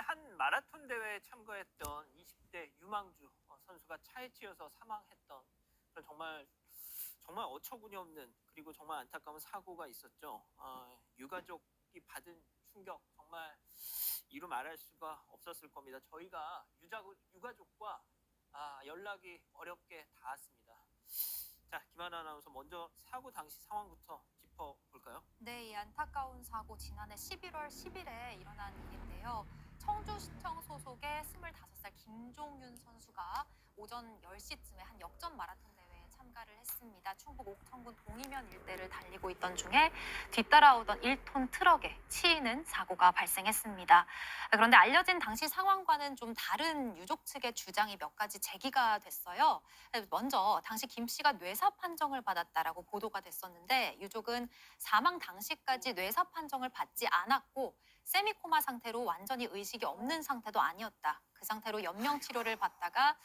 한 마라톤 대회에 참가했던 20대 유망주 선수가 차에 치여서 사망했던 그런 정말 어처구니 없는 그리고 정말 안타까운 사고가 있었죠. 유가족이 받은 충격 정말 이루 말할 수가 없었을 겁니다. 저희가 유가족과 연락이 어렵게 닿았습니다. 자, 김하나 아나운서 먼저 사고 당시 상황부터 짚어볼까요? 네, 이 안타까운 사고 지난해 11월 10일에 일어난 일인데요. 청주시청 소속의 25살 김종윤 선수가 오전 10시쯤에 한 역전 마라톤 대회에 참가를 했습니다. 충북 옥천군 동이면 일대를 달리고 있던 중에 뒤따라오던 1톤 트럭에 치이는 사고가 발생했습니다. 그런데 알려진 당시 상황과는 좀 다른 유족 측의 주장이 몇 가지 제기가 됐어요. 먼저 당시 김 씨가 뇌사 판정을 받았다라고 보도가 됐었는데 유족은 사망 당시까지 뇌사 판정을 받지 않았고 세미코마 상태로 완전히 의식이 없는 상태도 아니었다. 그 상태로 연명 치료를 받다가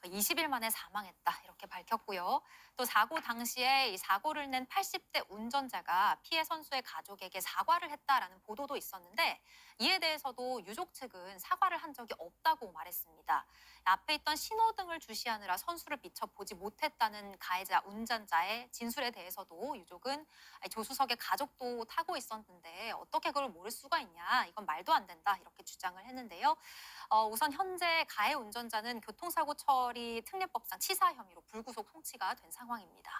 20일 만에 사망했다. 이렇게 밝혔고요. 또 사고 당시에 이 사고를 낸 80대 운전자가 피해 선수의 가족에게 사과를 했다라는 보도도 있었는데 이에 대해서도 유족 측은 사과를 한 적이 없다고 말했습니다. 앞에 있던 신호등을 주시하느라 선수를 비춰보지 못했다는 가해자 운전자의 진술에 대해서도 유족은 조수석에 가족도 타고 있었는데 어떻게 그걸 모를 수가 있냐, 이건 말도 안 된다, 이렇게 주장을 했는데요. 우선 현재 가해 운전자는 교통사고 처리 특례법상 치사 혐의로 불구속 송치가 된 상황입니다.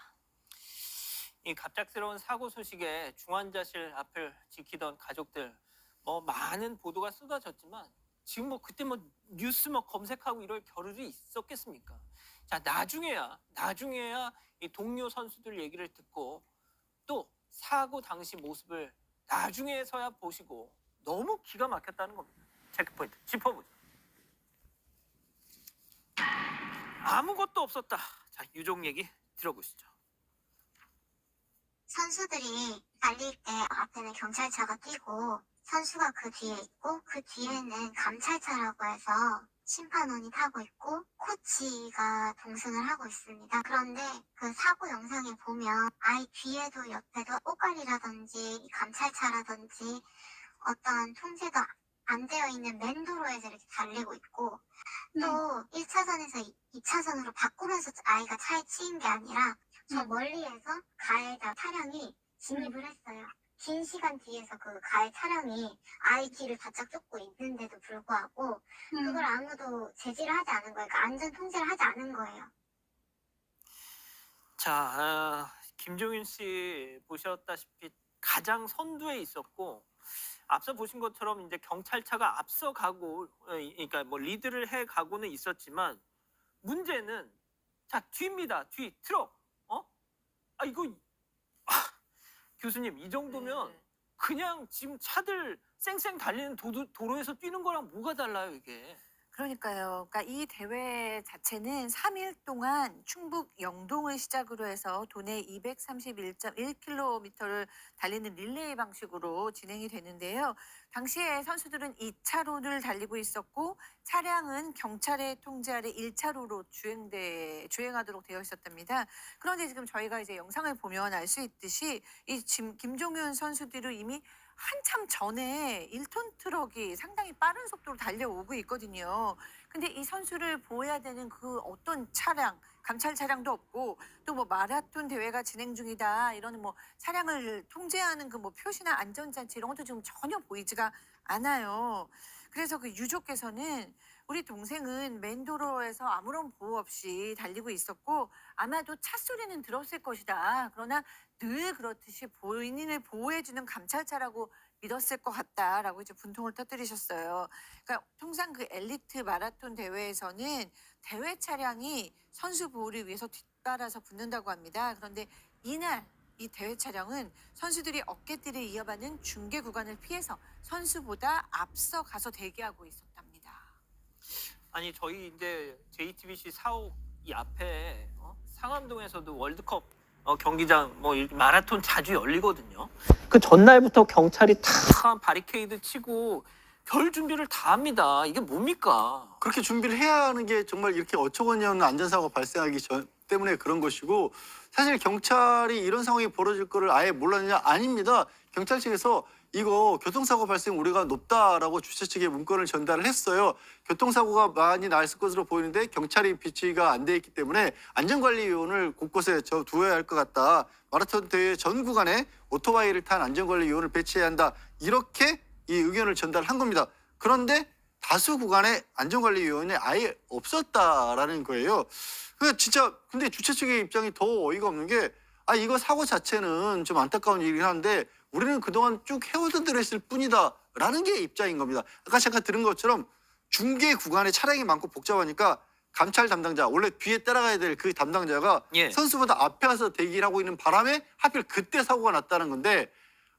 이 갑작스러운 사고 소식에 중환자실 앞을 지키던 가족들 많은 보도가 쏟아졌지만 지금 그때 뉴스 검색하고 이럴 겨를이 있었겠습니까? 자, 나중에야 이 동료 선수들 얘기를 듣고 또 사고 당시 모습을 나중에서야 보시고 너무 기가 막혔다는 겁니다. 체크포인트 짚어보죠. 아무것도 없었다. 자, 유족 얘기 들어보시죠. 선수들이 달릴 때 앞에는 경찰차가 뛰고 선수가 그 뒤에 있고 그 뒤에는 감찰차라고 해서 심판원이 타고 있고 코치가 동승을 하고 있습니다. 그런데 그 사고 영상에 보면 아예 뒤에도 옆에도 꽃갈이라든지 감찰차라든지 어떤 통제도 안 되어 있는 맨도로에서 이렇게 달리고 있고 또 1차선에서 2차선으로 바꾸면서 아이가 차에 치인 게 아니라 저 멀리에서 가해자 차량이 진입을 했어요. 긴 시간 뒤에서 그 가해 차량이 아이 뒤를 바짝 쫓고 있는데도 불구하고 그걸 아무도 제지를 하지 않은 거예요. 그러니까 안전 통제를 하지 않은 거예요. 자, 김종윤 씨 보셨다시피 가장 선두에 있었고 앞서 보신 것처럼 이제 경찰차가 앞서가고 그러니까 리드를 해 가고는 있었지만 문제는 자, 뒤입니다. 뒤 트럭. 이거 교수님, 이 정도면 그냥 지금 차들 쌩쌩 달리는 도로에서 뛰는 거랑 뭐가 달라요, 이게? 그러니까요. 그러니까 이 대회 자체는 3일 동안 충북 영동을 시작으로 해서 도내 231.1km를 달리는 릴레이 방식으로 진행이 되는데요. 당시에 선수들은 2차로를 달리고 있었고 차량은 경찰의 통제 아래 1차로로 주행하도록 되어 있었답니다. 그런데 지금 저희가 이제 영상을 보면 알 수 있듯이 이 김종윤 선수들은 이미 한참 전에 1톤 트럭이 상당히 빠른 속도로 달려오고 있거든요. 근데 이 선수를 보호해야 되는 그 어떤 차량, 감찰 차량도 없고 또 마라톤 대회가 진행 중이다 이런 차량을 통제하는 그 표시나 안전장치 이런 것도 지금 전혀 보이지가 않아요. 그래서 그 유족께서는 우리 동생은 맨도로에서 아무런 보호 없이 달리고 있었고 아마도 차 소리는 들었을 것이다. 그러나 늘 그렇듯이 본인을 보호해주는 감찰차라고 믿었을 것 같다라고 이제 분통을 터뜨리셨어요. 그러니까 통상 그 엘리트 마라톤 대회에서는 대회 차량이 선수 보호를 위해서 뒤따라서 붙는다고 합니다. 그런데 이날 이 대회 차량은 선수들이 어깨띠를 이어받는 중계 구간을 피해서 선수보다 앞서 가서 대기하고 있었답니다. 아니, 저희 이제 JTBC 사옥 이 앞에 상암동에서도 월드컵 경기장 마라톤 자주 열리거든요. 그 전날부터 경찰이 다 바리케이드 치고 별 준비를 다 합니다. 이게 뭡니까? 그렇게 준비를 해야 하는 게 정말 이렇게 어처구니 없는 안전사고가 발생하기 때문에 그런 것이고 사실 경찰이 이런 상황이 벌어질 거를 아예 몰랐느냐? 아닙니다. 경찰 측에서 이거 교통사고 발생 우려가 높다라고 주최 측에 문건을 전달을 했어요. 교통사고가 많이 났을 것으로 보이는데 경찰이 비치가 안 돼 있기 때문에 안전관리요원을 곳곳에 두어야 할 것 같다. 마라톤 대회 전 구간에 오토바이를 탄 안전관리요원을 배치해야 한다. 이렇게 이 의견을 전달한 겁니다. 그런데 다수 구간에 안전관리요원이 아예 없었다라는 거예요. 진짜 근데 주최 측의 입장이 더 어이가 없는 게 이거 사고 자체는 좀 안타까운 일이긴 한데 우리는 그동안 쭉 해오던 대로 했을 뿐이다라는 게 입장인 겁니다. 아까 잠깐 들은 것처럼 중계 구간에 차량이 많고 복잡하니까 감찰 담당자, 원래 뒤에 따라가야 될 그 담당자가 예. 선수보다 앞에 와서 대기를 하고 있는 바람에 하필 그때 사고가 났다는 건데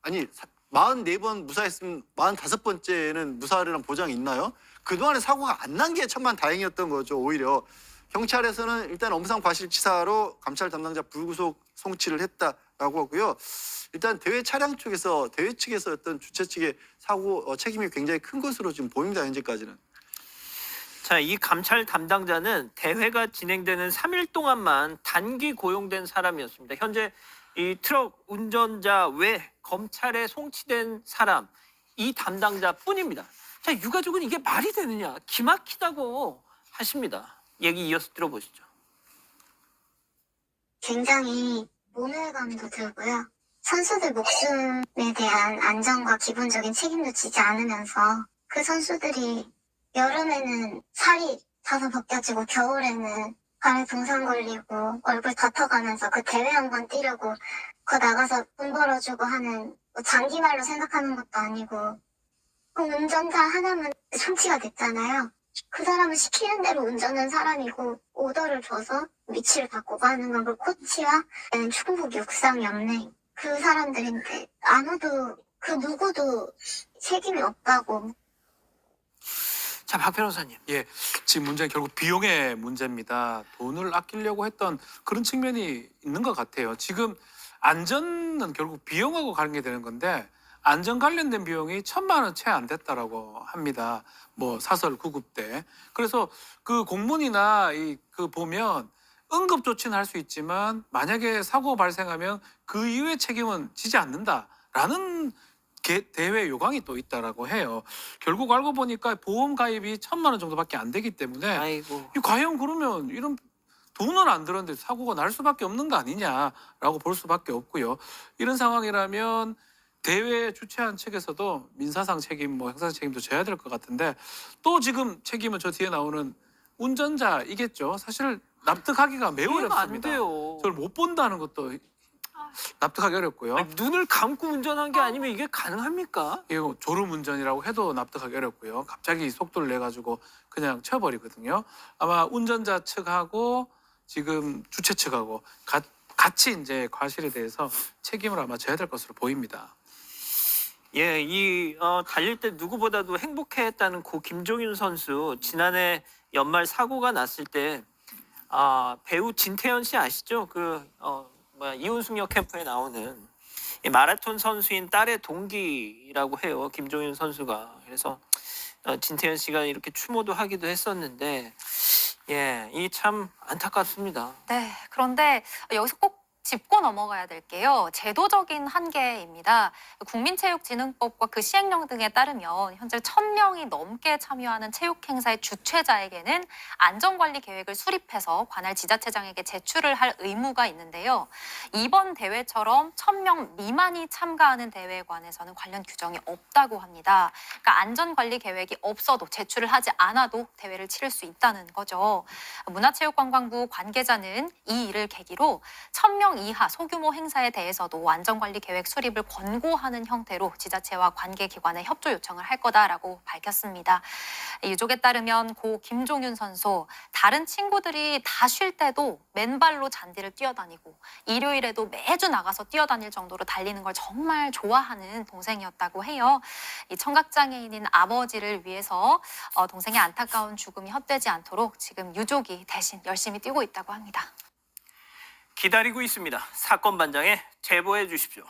아니 44번 무사했으면 45번째는 무사하리란 보장이 있나요? 그동안에 사고가 안 난 게 천만 다행이었던 거죠. 오히려 경찰에서는 일단 엄상 과실치사로 감찰 담당자 불구속 송치를 했다라고 하고요. 일단 대회 차량 쪽에서 대회 측에서 어떤 주최 측의 사고 책임이 굉장히 큰 것으로 지금 보입니다. 현재까지는. 자, 이 감찰 담당자는 대회가 진행되는 3일 동안만 단기 고용된 사람이었습니다. 현재 이 트럭 운전자 외 검찰에 송치된 사람 이 담당자뿐입니다. 자, 유가족은 이게 말이 되느냐 기막히다고 하십니다. 얘기 이어서 들어보시죠. 굉장히 모멸감도 들고요. 선수들 목숨에 대한 안전과 기본적인 책임도 지지 않으면서 그 선수들이 여름에는 살이 타서 벗겨지고 겨울에는 발에 동상 걸리고 얼굴 다퉈가면서 그 대회 한번 뛰려고 그거 나가서 돈 벌어주고 하는 장기말로 생각하는 것도 아니고 그 운전자 하나만 송치가 됐잖아요. 그 사람은 시키는 대로 운전한 사람이고 오더를 줘서 위치를 바꾸고 하는 건 그 코치와 충북 육상 연맹 그 사람들인데 아무도 그 누구도 책임이 없다고. 자, 박 변호사님. 예, 지금 문제는 결국 비용의 문제입니다. 돈을 아끼려고 했던 그런 측면이 있는 것 같아요. 지금 안전은 결국 비용하고 관계되는 건데 안전 관련된 비용이 1,000만 원 채 안 됐다라고 합니다. 뭐 사설 구급 때. 그래서 그 공문이나 그 보면 응급 조치는 할 수 있지만 만약에 사고 발생하면 그 이후의 책임은 지지 않는다라는 대회 요강이 또 있다라고 해요. 결국 알고 보니까 보험 가입이 1,000만 원 정도밖에 안 되기 때문에 아이고. 과연 그러면 이런 돈은 안 들었는데 사고가 날 수밖에 없는 거 아니냐라고 볼 수밖에 없고요. 이런 상황이라면 대회 주최한 측에서도 민사상 책임, 형사상 책임도 져야 될 것 같은데 또 지금 책임은 저 뒤에 나오는 운전자이겠죠. 사실 납득하기가 매우 이해가 안 어렵습니다. 돼요. 저를 못 본다는 것도 납득하기 어렵고요. 아니, 눈을 감고 운전한 게 아니면 이게 가능합니까? 이거 졸음운전이라고 해도 납득하기 어렵고요. 갑자기 속도를 내가지고 그냥 쳐버리거든요. 아마 운전자 측하고 지금 주최 측하고 같이 이제 과실에 대해서 책임을 아마 져야 될 것으로 보입니다. 예, 달릴 때 누구보다도 행복해했다는 고 김종윤 선수 지난해 연말 사고가 났을 때 배우 진태현 씨 아시죠? 이혼숙녀 캠프에 나오는 마라톤 선수인 딸의 동기라고 해요. 김종윤 선수가. 그래서 진태현 씨가 이렇게 추모도 하기도 했었는데 예, 이 참 안타깝습니다. 네, 그런데 여기서 꼭 짚고 넘어가야 될 게요. 제도적인 한계입니다. 국민체육진흥법과 그 시행령 등에 따르면 현재 1,000명이 넘게 참여하는 체육 행사의 주최자에게는 안전관리 계획을 수립해서 관할 지자체장에게 제출을 할 의무가 있는데요. 이번 대회처럼 1,000명 미만이 참가하는 대회에 관해서는 관련 규정이 없다고 합니다. 그러니까 안전관리 계획이 없어도 제출을 하지 않아도 대회를 치를 수 있다는 거죠. 문화체육관광부 관계자는 이 일을 계기로 1,000명 이하 소규모 행사에 대해서도 안전관리 계획 수립을 권고하는 형태로 지자체와 관계기관에 협조 요청을 할 거다라고 밝혔습니다. 유족에 따르면 고 김종윤 선수 다른 친구들이 다 쉴 때도 맨발로 잔디를 뛰어다니고 일요일에도 매주 나가서 뛰어다닐 정도로 달리는 걸 정말 좋아하는 동생이었다고 해요. 이 청각장애인인 아버지를 위해서 동생의 안타까운 죽음이 헛되지 않도록 지금 유족이 대신 열심히 뛰고 있다고 합니다. 기다리고 있습니다. 사건 반장에 제보해 주십시오.